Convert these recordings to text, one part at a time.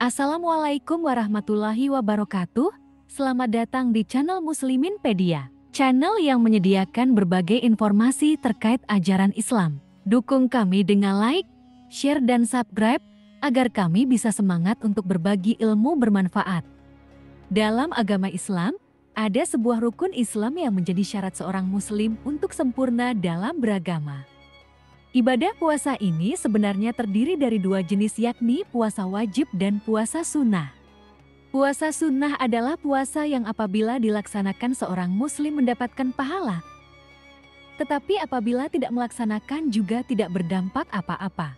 Assalamualaikum warahmatullahi wabarakatuh. Selamat datang di channel Musliminpedia, channel yang menyediakan berbagai informasi terkait ajaran Islam. Dukung kami dengan like, share, dan subscribe agar kami bisa semangat untuk berbagi ilmu bermanfaat. Dalam agama Islam, ada sebuah rukun Islam yang menjadi syarat seorang muslim untuk sempurna dalam beragama. Ibadah puasa ini sebenarnya terdiri dari dua jenis, yakni puasa wajib dan puasa sunnah. Puasa sunnah adalah puasa yang apabila dilaksanakan seorang muslim mendapatkan pahala. Tetapi apabila tidak melaksanakan juga tidak berdampak apa-apa.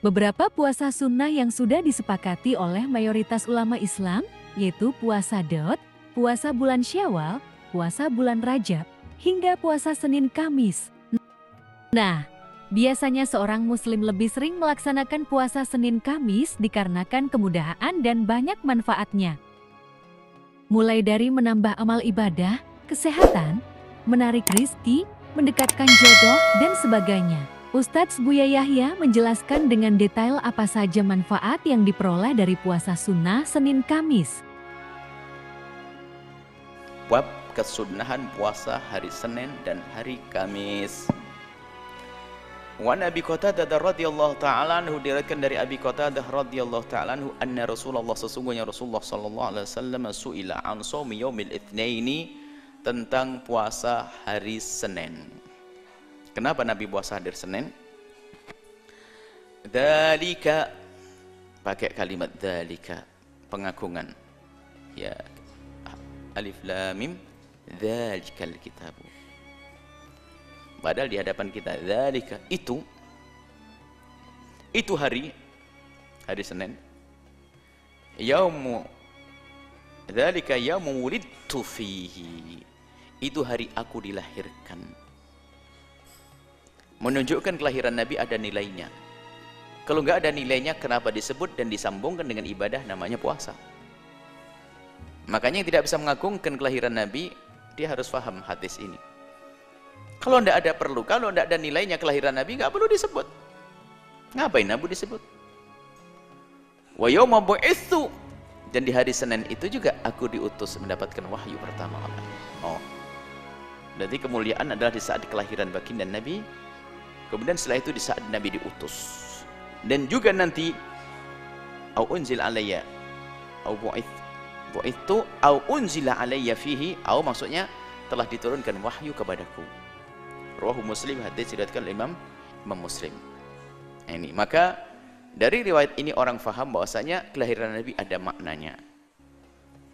Beberapa puasa sunnah yang sudah disepakati oleh mayoritas ulama Islam, yaitu puasa Daud, puasa bulan Syawal, puasa bulan Rajab, hingga puasa Senin Kamis. Nah, biasanya seorang muslim lebih sering melaksanakan puasa Senin Kamis dikarenakan kemudahan dan banyak manfaatnya. Mulai dari menambah amal ibadah, kesehatan, menarik rizki, mendekatkan jodoh, dan sebagainya. Ustadz Buya Yahya menjelaskan dengan detail apa saja manfaat yang diperoleh dari puasa sunnah Senin Kamis. Bab kesunahan puasa hari Senin dan hari Kamis. Wa Abi Qatadah radhiyallahu ta'ala anhu, diriwayatkan dari Abi Qatadah radhiyallahu ta'ala anhu, anna Rasulullah, sesungguhnya Rasulullah sallallahu alaihi wasallam, su'ila an shaumi yaumil itsnaini, tentang puasa hari Senin. Kenapa Nabi puasa hari Senin? Dzalika, pakai kalimat dzalika, pengagungan. Ya, alif lam mim, dzalikal kitabu. Padahal di hadapan kita, dzalika, itu hari Senin. Yaumu, dzalika yaumu wulidtu fihi, itu hari aku dilahirkan. Menunjukkan kelahiran Nabi ada nilainya. Kalau nggak ada nilainya, kenapa disebut dan disambungkan dengan ibadah namanya puasa? Makanya yang tidak bisa mengagungkan kelahiran Nabi, dia harus paham hadis ini. Kalau tidak ada perlu, kalau tidak ada nilainya kelahiran Nabi, nggak perlu disebut. Ngapain Nabi disebut? Wa yauma bu'itsu, dan di hari Senin itu juga aku diutus mendapatkan wahyu pertama. Oh, berarti kemuliaan adalah di saat kelahiran baginda Nabi. Kemudian setelah itu di saat Nabi diutus. Dan juga nanti au unzil alayya, au bu'itsu au unzila alayya fihi, au maksudnya telah diturunkan wahyu kepadaku. Rawahu Muslim, hadis diriwayatkan oleh Imam Muslim. Ini maka dari riwayat ini orang faham bahwasanya kelahiran Nabi ada maknanya.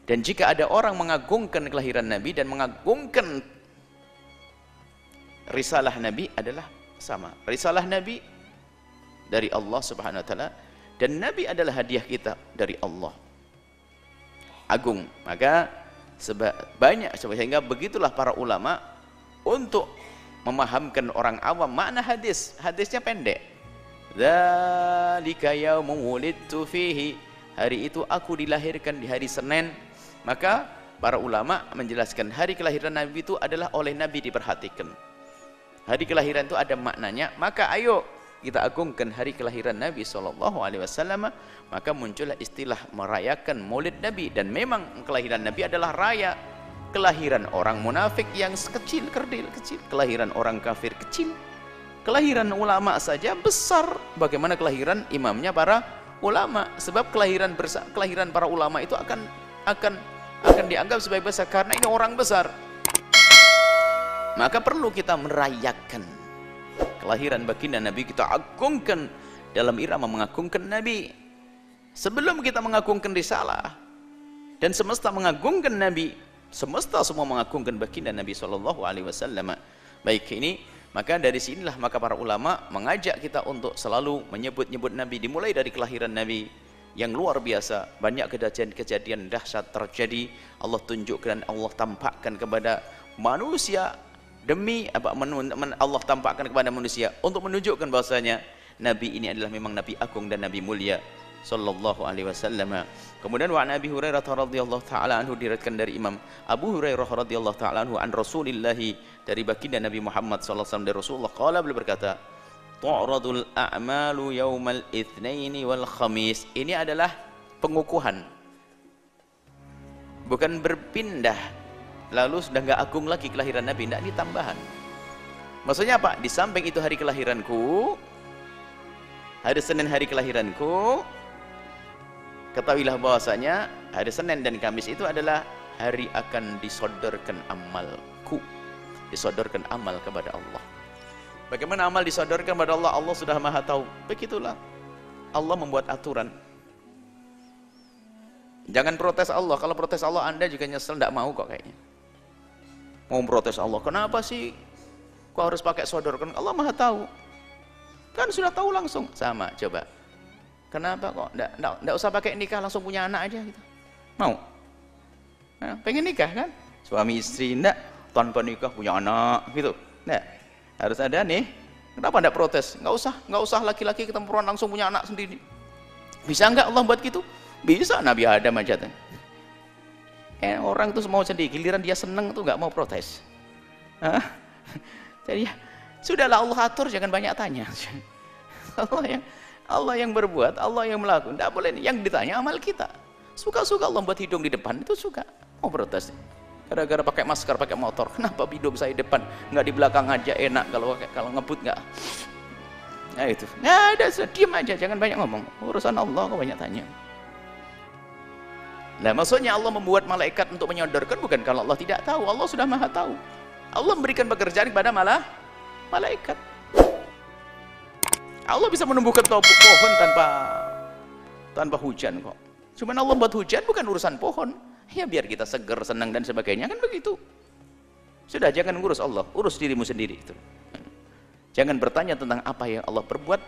Dan jika ada orang mengagungkan kelahiran Nabi dan mengagungkan risalah Nabi, adalah sama. Risalah Nabi dari Allah Subhanahu wa taala dan Nabi adalah hadiah kita dari Allah. Agung. Maka banyak, sehingga begitulah para ulama untuk memahamkan orang awam makna hadis. Hadisnya pendek. Dzalika yaumu wulidtu fihi, hari itu aku dilahirkan di hari Senin. Maka para ulama menjelaskan hari kelahiran Nabi itu adalah oleh Nabi diperhatikan. Hari kelahiran itu ada maknanya. Maka ayo kita agungkan hari kelahiran Nabi sallallahu alaihi wasallam. Maka muncullah istilah merayakan Maulid Nabi, dan memang kelahiran Nabi adalah raya. Kelahiran orang munafik yang kecil, kerdil, kecil. Kelahiran orang kafir kecil. Kelahiran ulama saja besar. Bagaimana kelahiran imamnya para ulama? Sebab kelahiran para ulama itu akan dianggap sebagai besar karena ini orang besar. Maka perlu kita merayakan kelahiran baginda Nabi, kita agungkan dalam irama mengagungkan Nabi. Sebelum kita mengagungkan risalah dan semesta mengagungkan Nabi, semesta semua mengagungkan baginda Nabi sallallahu alaihi wasallam. Baik, ini maka dari sinilah maka para ulama mengajak kita untuk selalu menyebut-nyebut Nabi, dimulai dari kelahiran Nabi yang luar biasa. Banyak kejadian dahsyat terjadi. Allah tunjukkan, Allah tampakkan kepada manusia demi apa? Allah tampakkan kepada manusia untuk menunjukkan bahwasanya Nabi ini adalah memang Nabi agung dan Nabi mulia sallallahu alaihi wasallam. Kemudian wa Abi Hurairah radhiyallahu taala anhu, diriwayatkan dari Imam Abu Hurairah radhiyallahu taala anhu an Rasulillah, dari baginda Nabi Muhammad sallallahu alaihi wasallam, dari Rasulullah qala, beliau berkata, tu'radul a'malu yaumal itsnaini wal khamis. Ini adalah pengukuhan. Bukan berpindah, lalu sudah nggak agung lagi kelahiran Nabi. Tidak, ini tambahan. Maksudnya apa? Di samping itu hari kelahiranku, hari Senin hari kelahiranku, ketahuilah bahwasanya hari Senin dan Kamis itu adalah hari akan disodorkan amalku, disodorkan amal kepada Allah. Bagaimana amal disodorkan kepada Allah? Allah sudah maha tahu. Begitulah Allah membuat aturan. Jangan protes Allah. Kalau protes Allah Anda juga nyesel, tidak mau kok kayaknya. Mau protes Allah, kenapa sih kok harus pakai sodorkan? Allah maha tahu. Kan sudah tahu langsung. Sama, coba. Kenapa kok tidak usah pakai nikah, langsung punya anak aja gitu? Mau? Nah, pengen nikah kan? Suami istri, enggak tanpa nikah punya anak gitu. Enggak. Harus ada nih. Kenapa tidak protes? Nggak usah laki-laki ketemu perempuan langsung punya anak sendiri. Bisa enggak Allah buat gitu? Bisa. Nabi Adam aja tuh. Orang tuh mau sedih, giliran dia seneng tuh nggak mau protes. Jadi sudahlah Allah atur, jangan banyak tanya. Allah yang berbuat, Allah yang melakukan. Tidak boleh yang ditanya amal kita. Suka-suka Allah buat hidung di depan itu suka. Mau protes? Gara-gara pakai masker, pakai motor. Kenapa hidung saya depan, nggak di belakang aja enak? Kalau ngebut nggak? Nah itu. Nah ada, diam aja, jangan banyak ngomong. Urusan Allah kok banyak tanya. Nah maksudnya Allah membuat malaikat untuk menyodorkan bukan kalau Allah tidak tahu. Allah sudah maha tahu. Allah memberikan pekerjaan kepada malaikat. Allah bisa menumbuhkan pohon tanpa hujan kok. Cuman Allah buat hujan bukan urusan pohon. Ya biar kita seger, senang dan sebagainya, kan begitu. Sudah, jangan ngurus Allah, urus dirimu sendiri itu. Jangan bertanya tentang apa yang Allah perbuat,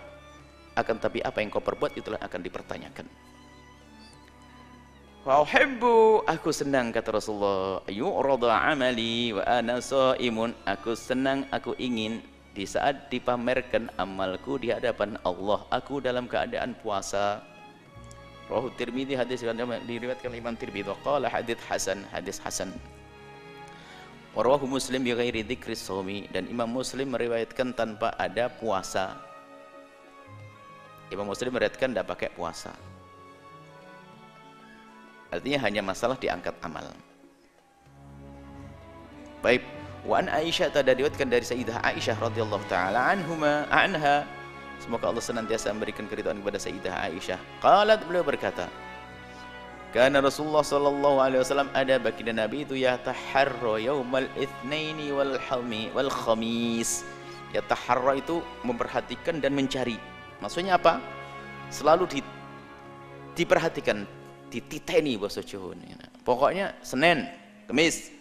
akan tapi apa yang kau perbuat itulah akan dipertanyakan. Wa uhibbu, aku senang kata Rasulullah, yu'rada amali wa ana shaimun, aku senang, aku ingin di saat dipamerkan amalku di hadapan Allah, aku dalam keadaan puasa. Rawahu Tirmidzi, hadis yang diriwayatkan Imam Tirmidzi, qala hadits hasan. Wa rawahu Muslim bi ghairi dzikri shaumi, dan Imam Muslim meriwayatkan tanpa ada puasa. Imam Muslim meriwayatkan tidak pakai puasa. Artinya hanya masalah diangkat amal. Baik, wa an Aisyah, diriwayatkan dari Sayyidah Aisyah radhiyallahu taala anha, semoga Allah senantiasa memberikan keridhaan kepada Sayyidah Aisyah. Qalat, beliau berkata, kana Rasulullah sallallahu alaihi wasallam, ada baginda Nabi itu yataharra yaumal itsnaini wal khamis. Yataharra itu memperhatikan dan mencari. Maksudnya apa? Selalu diperhatikan, dititeni bahasa Jawa. Pokoknya Senin, Kamis.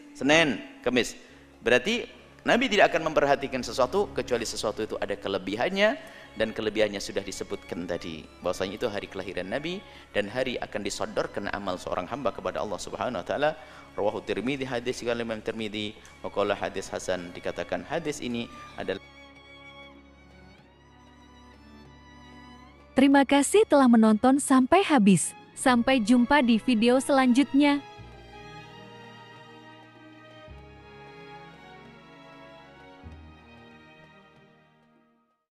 Berarti Nabi tidak akan memperhatikan sesuatu kecuali sesuatu itu ada kelebihannya, dan kelebihannya sudah disebutkan tadi, bahwasanya itu hari kelahiran Nabi dan hari akan disodorkan amal seorang hamba kepada Allah Subhanahu wa taala. Rawahu Tirmidzi, hadis yang Imam Tirmidzi, wa qala hadis hasan, dikatakan hadis ini adalah. Terima kasih telah menonton sampai habis. Sampai jumpa di video selanjutnya.